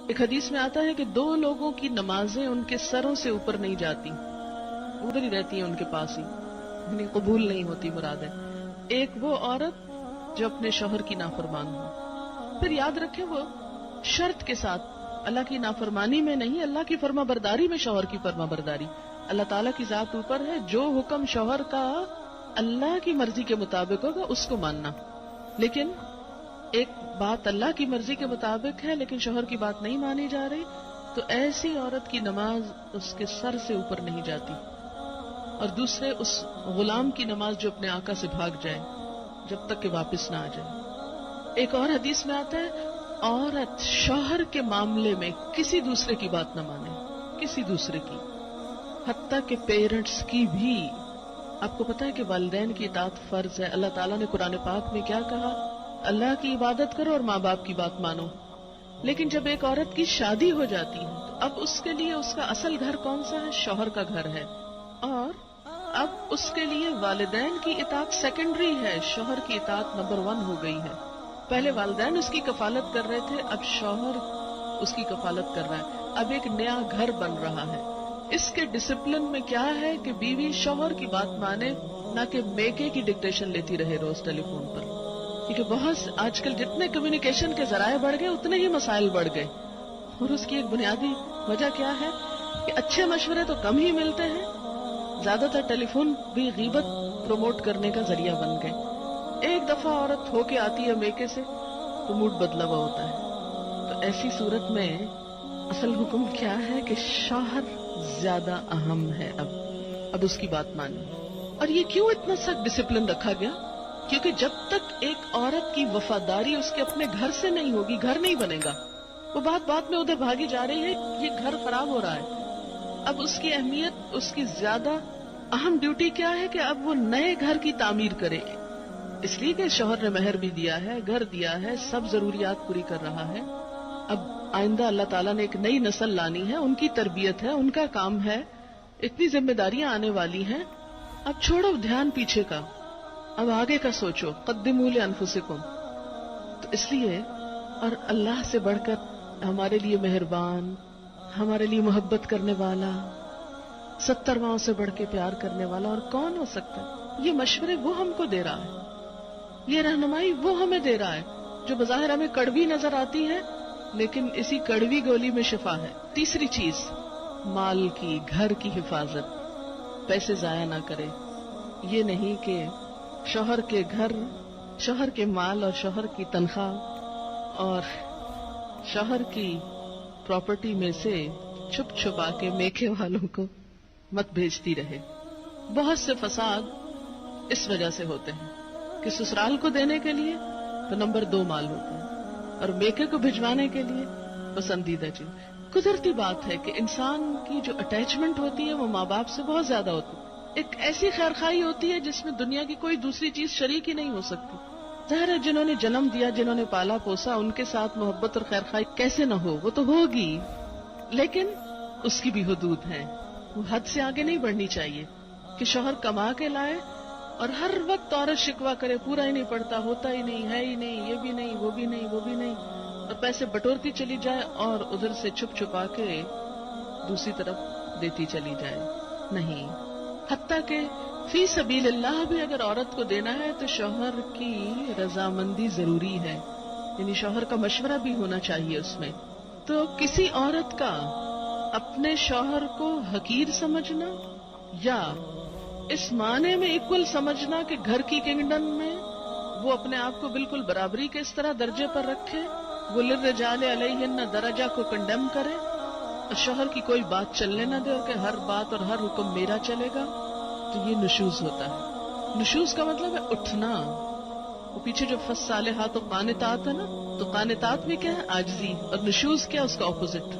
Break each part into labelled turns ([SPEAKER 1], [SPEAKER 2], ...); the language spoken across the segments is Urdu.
[SPEAKER 1] ایک حدیث میں آتا ہے کہ دو لوگوں کی نمازیں ان کے سروں سے اوپر نہیں جاتی، ادھر ہی رہتی ہیں ان کے پاس ہی، یعنی قبول نہیں ہوتی مراد ہے۔ ایک وہ عورت جو اپنے شوہر کی نافرمان ہو، پھر یاد رکھیں وہ شرط کے ساتھ، اللہ کی نافرمانی میں نہیں، اللہ کی فرما برداری میں شوہر کی فرما برداری۔ اللہ تعالیٰ کی ذات اوپر ہے، جو حکم شوہر کا اللہ کی مرضی کے مطابق ہوگا اس کو ماننا، لیکن ایک بات اللہ کی مرضی کے مطابق ہے لیکن شوہر کی بات نہیں مانی جا رہی، تو ایسی عورت کی نماز اس کے سر سے اوپر نہیں جاتی۔ اور دوسرے اس غلام کی نماز جو اپنے آقا سے بھاگ جائے جب تک کہ واپس نہ آ جائے۔ ایک اور حدیث میں آتا ہے عورت شوہر کے معاملے میں کسی دوسرے کی بات نہ مانے، کسی دوسرے کی، حتیٰ کہ پیرنٹس کی بھی۔ آپ کو پتا ہے کہ والدین کی اطاعت فرض ہے۔ اللہ تعالیٰ نے قرآن پاک میں کیا کہا؟ اللہ کی عبادت کرو اور ماں باپ کی بات مانو۔ لیکن جب ایک عورت کی شادی ہو جاتی ہے تو اب اس کے لیے اس کا اصل گھر کون سا ہے؟ شوہر کا گھر ہے، اور اب اس کے لیے والدین کی اطاعت سیکنڈری ہے، شوہر کی اطاعت نمبر 1 ہو گئی ہے۔ پہلے والدین اس کی کفالت کر رہے تھے، اب شوہر اس کی کفالت کر رہا ہے۔ اب ایک نیا گھر بن رہا ہے۔ اس کے ڈسپلن میں کیا ہے کہ بیوی شوہر کی بات مانے، نہ کہ میکے کی ڈکٹیشن لیتی رہے روز ٹیلی فون پر، کیونکہ بہت آج کل جتنے کمیونیکیشن کے ذرائع بڑھ گئے اتنے ہی مسائل بڑھ گئے، اور اس کی ایک بنیادی وجہ کیا ہے کہ اچھے مشورے تو کم ہی ملتے ہیں، زیادہ تر ٹیلی فون بھی غیبت پروموٹ کرنے کا ذریعہ بن گئے۔ ایک دفعہ عورت ہو کے آتی ہے میکے سے تو موڈ بدلا ہوا ہوتا ہے۔ تو ایسی صورت میں اصل حکم کیا ہے کہ شوہر زیادہ اہم ہے، اب اس کی بات مانی۔ اور یہ کیوں اتنا سخت ڈسپلن رکھا گیا؟ کیونکہ جب تک ایک عورت کی وفاداری اس کے اپنے گھر سے نہیں ہوگی، گھر نہیں بنے گا۔ وہ بات میں ادھر بھاگی جا رہی ہے، یہ گھر خراب ہو رہا ہے۔ اب اس کی اہمیت، اس کی زیادہ اہم ڈیوٹی کیا ہے کہ اب وہ نئے گھر کی تعمیر کرے، اس لیے کہ شوہر نے مہر بھی دیا ہے، گھر دیا ہے، سب ضروریات پوری کر رہا ہے۔ اب آئندہ اللہ تعالیٰ نے ایک نئی نسل لانی ہے، ان کی تربیت ہے، ان کا کام ہے، اتنی ذمہ داریاں آنے والی ہیں۔ اب چھوڑو دھیان پیچھے کا، اب آگے کا سوچو، قدموا لانفسکم۔ تو اس لیے، اور اللہ سے بڑھ کر ہمارے لیے مہربان، ہمارے لیے محبت کرنے والا، 70 ماؤں سے بڑھ کے پیار کرنے والا اور کون ہو سکتا ہے؟ یہ مشورے وہ ہم کو دے رہا ہے، یہ رہنمائی وہ ہمیں دے رہا ہے، جو بظاہر ہمیں کڑوی نظر آتی ہے لیکن اسی کڑوی گولی میں شفا ہے۔ تیسری چیز، مال کی، گھر کی حفاظت، پیسے ضائع نہ کرے۔ یہ نہیں کہ شوہر کے گھر، شوہر کے مال اور شوہر کی تنخواہ اور شوہر کی پراپرٹی میں سے چھپ چھپا کے میکے والوں کو مت بھیجتی رہے۔ بہت سے فساد اس وجہ سے ہوتے ہیں کہ سسرال کو دینے کے لیے تو نمبر 2 مال ہوتا ہے، اور میکے کو بھجوانے کے لیے پسندیدہ چیز۔ قدرتی بات ہے کہ انسان کی جو اٹیچمنٹ ہوتی ہے وہ ماں باپ سے بہت زیادہ ہوتی ہے۔ ایک ایسی خیرخواہی ہوتی ہے جس میں دنیا کی کوئی دوسری چیز شریک ہی نہیں ہو سکتی۔ ظاہر ہے جنہوں نے جنم دیا، جنہوں نے پالا پوسا، ان کے ساتھ محبت اور خیرخواہی کیسے نہ ہو، وہ تو ہوگی، لیکن اس کی بھی حدود ہیں، وہ حد سے آگے نہیں بڑھنی چاہیے کہ شوہر کما کے لائے اور ہر وقت عورت شکوہ کرے، پورا ہی نہیں پڑتا، ہوتا ہی نہیں، ہے ہی نہیں، یہ بھی نہیں، وہ بھی نہیں، وہ بھی نہیں، اور پیسے بٹورتی چلی جائے اور ادھر سے چھپ چھپا کے دوسری طرف دیتی چلی جائے۔ نہیں، حتیٰ کہ فی سبیل اللہ بھی اگر عورت کو دینا ہے تو شوہر کی رضامندی ضروری ہے، یعنی شوہر کا مشورہ بھی ہونا چاہیے اس میں۔ تو کسی عورت کا اپنے شوہر کو حقیر سمجھنا یا اس معنی میں ایکول سمجھنا کہ گھر کی کنگڈم میں وہ اپنے آپ کو بالکل برابری کے اس طرح درجے پر رکھے، وہ للرجال علیہن درجہ کو کنڈیم کرے اور شوہر کی کوئی بات چلنے نہ دے اور کہ ہر بات اور ہر حکم میرا چلے گا، تو یہ نشوز ہوتا ہے۔ نشوز کا مطلب ہے اٹھنا۔ وہ پیچھے جو فالصالحات و قانتات ہے نا، تو قانتات بھی کیا ہے؟ عاجزی، اور نشوز کیا؟ اس کا اپوزٹ۔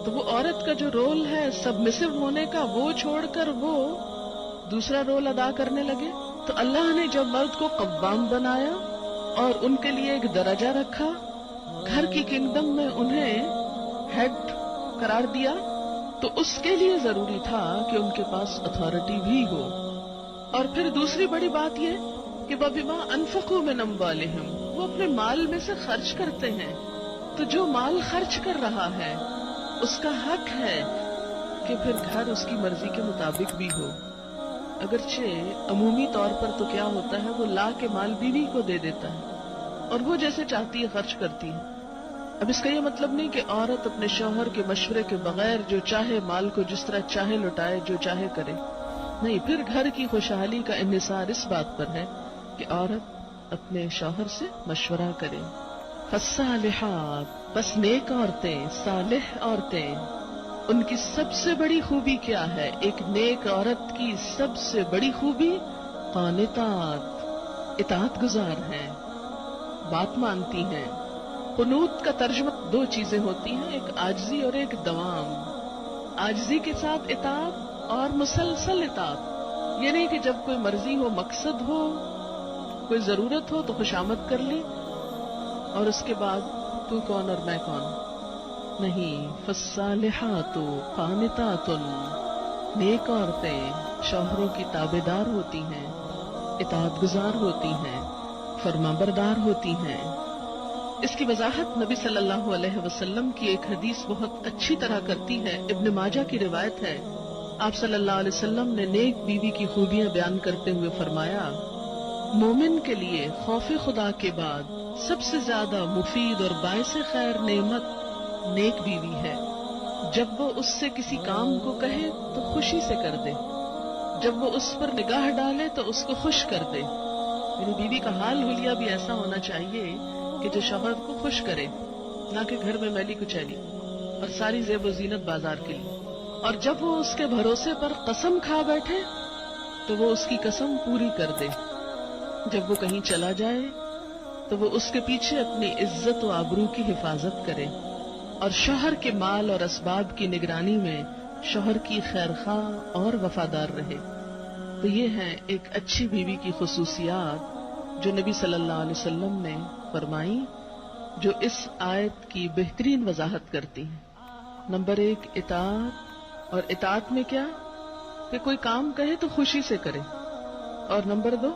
[SPEAKER 1] تو وہ عورت کا جو رول ہے سبمسو ہونے کا، وہ چھوڑ کر وہ دوسرا رول ادا کرنے لگے، تو اللہ نے جب مرد کو قوام بنایا اور ان کے لیے ایک درجہ رکھا، گھر کی کنگڈم میں انہیں ہیڈ قرار دیا، تو اس کے لیے ضروری تھا کہ ان کے پاس اتھارٹی بھی ہو۔ اور پھر دوسری بڑی بات یہ کہ وَبِمَا أَنفَقُوا مِنْ أَمْوَالِهِمْ، وہ اپنے مال میں سے خرچ کرتے ہیں، تو جو مال خرچ کر رہا ہے اس کا حق ہے کہ پھر گھر اس کی مرضی کے مطابق بھی ہو. اگرچہ عمومی طور پر تو کیا ہوتا ہے، وہ لا کے مال بیوی کو دے دیتا ہے اور وہ جیسے چاہتی ہے خرچ کرتی ہے. اب اس کا یہ مطلب نہیں کہ عورت اپنے شوہر کے مشورے کے بغیر جو چاہے مال کو جس طرح چاہے لٹائے، جو چاہے کرے. نہیں، پھر گھر کی خوشحالی کا انحصار اس بات پر ہے کہ عورت اپنے شوہر سے مشورہ کرے. فالصالحات، بس نیک عورتیں، صالح عورتیں، ان کی سب سے بڑی خوبی کیا ہے؟ ایک نیک عورت کی سب سے بڑی خوبی قانتات، اطاعت گزار ہیں، بات مانتی ہیں. قنوت کا ترجمہ دو چیزیں ہوتی ہیں، ایک عاجزی اور ایک دوام. عاجزی کے ساتھ اطاعت اور مسلسل اطاعت، یہ نہیں کہ جب کوئی مرضی ہو، مقصد ہو، کوئی ضرورت ہو تو خوشامد کر لی اور اس کے بعد تو کون اور میں کون. نہیں، فالصالحات قانتات، نیک عورتیں شوہروں کی تابعدار ہوتی ہیں، اطاعت گزار ہوتی ہیں، فرما بردار ہوتی ہیں. اس کی وضاحت نبی صلی اللہ علیہ وسلم کی ایک حدیث بہت اچھی طرح کرتی ہے. ابن ماجہ کی روایت ہے، آپ صلی اللہ علیہ وسلم نے نیک بیوی کی خوبیاں بیان کرتے ہوئے فرمایا، مومن کے لیے خوف خدا کے بعد سب سے زیادہ مفید اور باعث خیر نعمت نیک بیوی ہے. جب وہ اس سے کسی کام کو کہے تو خوشی سے کر دے، جب وہ اس پر نگاہ ڈالے تو اس کو خوش کر دے. میری بیوی کا حال حلیہ بھی ایسا ہونا چاہیے کہ جو شوہر کو خوش کرے، نہ کہ گھر میں میلی کچیلی اور ساری زیب و زینت بازار کے لیے. اور جب وہ اس کے بھروسے پر قسم کھا بیٹھے تو وہ اس کی قسم پوری کر دے. جب وہ کہیں چلا جائے تو وہ اس کے پیچھے اپنی عزت و آبرو کی حفاظت کرے اور شوہر کے مال اور اسباب کی نگرانی میں شوہر کی خیرخواہ اور وفادار رہے. تو یہ ہیں ایک اچھی بیوی کی خصوصیات جو نبی صلی اللہ علیہ وسلم نے فرمائی، جو اس آیت کی بہترین وضاحت کرتی ہیں. نمبر 1 اطاعت، اور اطاعت میں کیا کہ کوئی کام کہے تو خوشی سے کرے. اور نمبر 2،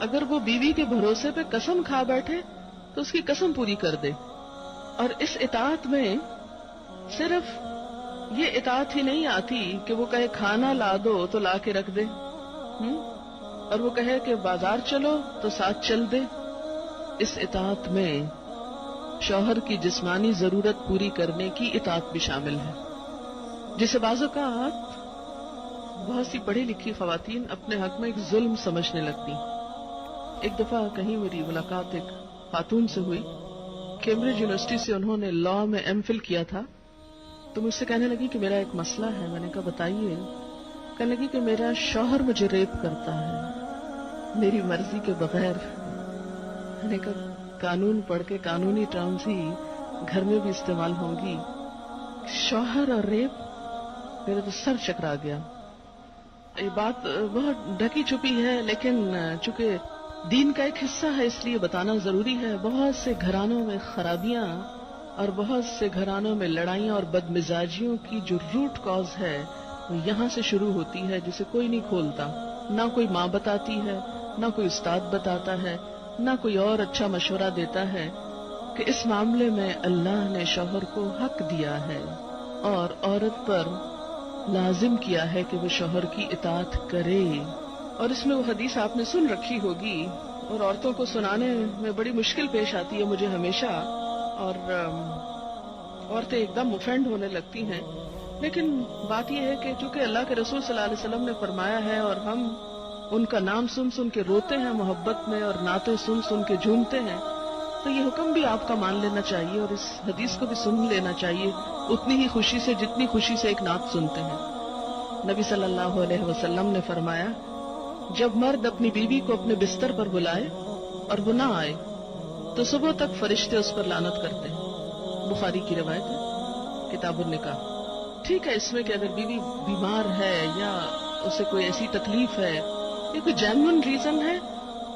[SPEAKER 1] اگر وہ بیوی کے بھروسے پہ قسم کھا بیٹھے تو اس کی قسم پوری کر دے. اور اس اطاعت میں صرف یہ اطاعت ہی نہیں آتی کہ وہ کہے کھانا لا دو تو لا کے رکھ دے، اور وہ کہے کہ بازار چلو تو ساتھ چل دے. اس اطاعت میں شوہر کی جسمانی ضرورت پوری کرنے کی اطاعت بھی شامل ہے، جسے بعض اوقات بہت سی پڑھی لکھی خواتین اپنے حق میں ایک ظلم سمجھنے لگتی. ایک دفعہ کہیں میری ملاقات ایک خاتون سے ہوئی، کیمبرج یونیورسٹی سے انہوں نے لا میں ایم فل کیا تھا. تو مجھ سے کہنے لگی کہ میرا ایک مسئلہ ہے. میں نے کہا بتائیے. کہنے لگی کہ میرا شوہر مجھے ریپ کرتا ہے میری مرضی کے بغیر. میں نے کہا قانون پڑھ کے قانونی ٹرمز ہی گھر میں بھی استعمال ہوں گی. شوہر اور ریپ، میرا تو سر چکرا گیا. یہ بات بہت ڈھکی چھپی ہے لیکن چونکہ دین کا ایک حصہ ہے اس لیے بتانا ضروری ہے. بہت سے گھرانوں میں خرابیاں اور بہت سے گھرانوں میں لڑائیاں اور بدمزاجیوں کی جو روٹ کاز ہے وہ یہاں سے شروع ہوتی ہے، جسے کوئی نہیں کھولتا. نہ کوئی ماں بتاتی ہے، نہ کوئی استاد بتاتا ہے، نہ کوئی اور اچھا مشورہ دیتا ہے کہ اس معاملے میں اللہ نے شوہر کو حق دیا ہے اور عورت پر لازم کیا ہے کہ وہ شوہر کی اطاعت کرے. اور اس میں وہ حدیث آپ نے سن رکھی ہوگی اور عورتوں کو سنانے میں بڑی مشکل پیش آتی ہے مجھے ہمیشہ، اور عورتیں ایک دم اوفینڈ ہونے لگتی ہیں. لیکن بات یہ ہے کہ چونکہ اللہ کے رسول صلی اللہ علیہ وسلم نے فرمایا ہے اور ہم ان کا نام سن سن کے روتے ہیں محبت میں اور نعتیں سن سن کے جھومتے ہیں، تو یہ حکم بھی آپ کا مان لینا چاہیے اور اس حدیث کو بھی سن لینا چاہیے اتنی ہی خوشی سے جتنی خوشی سے ایک نعت سنتے ہیں. نبی صلی اللہ علیہ وسلم نے فرمایا، جب مرد اپنی بیوی کو اپنے بستر پر بلائے اور وہ نہ آئے تو صبح تک فرشتے اس پر لعنت کرتے ہیں. بخاری کی روایت ہے، کتاب النکاح. ٹھیک ہے، اس میں کہ اگر بیوی بیمار ہے یا اسے کوئی ایسی تکلیف ہے یا کوئی جینوئن ریزن ہے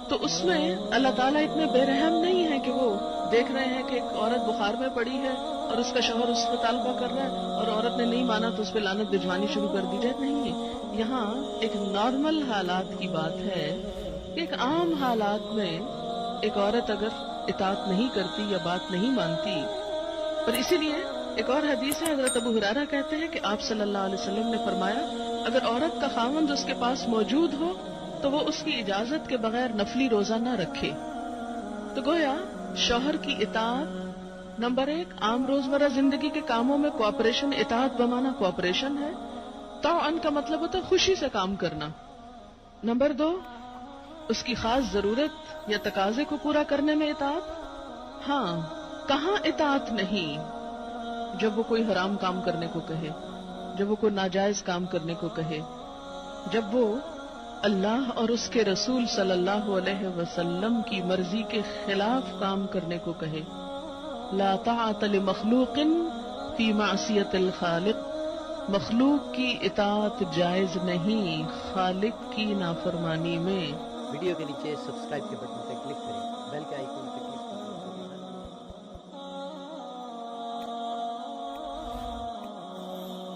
[SPEAKER 1] تو اس میں اللہ تعالیٰ اتنے بے رحم نہیں ہے کہ وہ دیکھ رہے ہیں کہ ایک عورت بخار میں پڑی ہے اور اس کا شوہر اس پر طالبہ کر رہا ہے اور عورت نے نہیں مانا تو اس پہ لعنت بھجوانی شروع کر دی جائے. نہیں، یہاں ایک نارمل حالات کی بات ہے کہ ایک عام حالات میں ایک عورت اگر اطاعت نہیں کرتی یا بات نہیں مانتی اور اسی لیے ایک اور حدیث ہے، حضرت ابو ہریرہ کہتے ہیں کہ آپ صلی اللہ علیہ وسلم نے فرمایا اگر عورت کا خاوند اس کے پاس موجود ہو تو وہ اس کی اجازت کے بغیر نفلی روزہ نہ رکھے۔ تو گویا شوہر کی اطاعت نمبر 1 عام روزمرہ زندگی کے کاموں میں کوآپریشن، اطاعت بمانا کوآپریشن ہے۔ طوعاً کا مطلب ہوتا ہے خوشی سے کام کرنا۔ نمبر 2 اس کی خاص ضرورت یا تقاضے کو پورا کرنے میں اطاعت۔ ہاں، کہاں اطاعت نہیں؟ جب وہ کوئی حرام کام کرنے کو کہے، جب وہ کوئی ناجائز کام کرنے کو کہے، جب وہ اللہ اور اس کے رسول صلی اللہ علیہ وسلم کی مرضی کے خلاف کام کرنے کو کہے۔ لا طاعت لمخلوق فی معصیت الخالق، مخلوق کی اطاعت جائز نہیں خالق کی نافرمانی میں۔
[SPEAKER 2] ویڈیو کے نیچے سبسکرائب کے بٹن پر کلک کریں، بیل کے آئیکن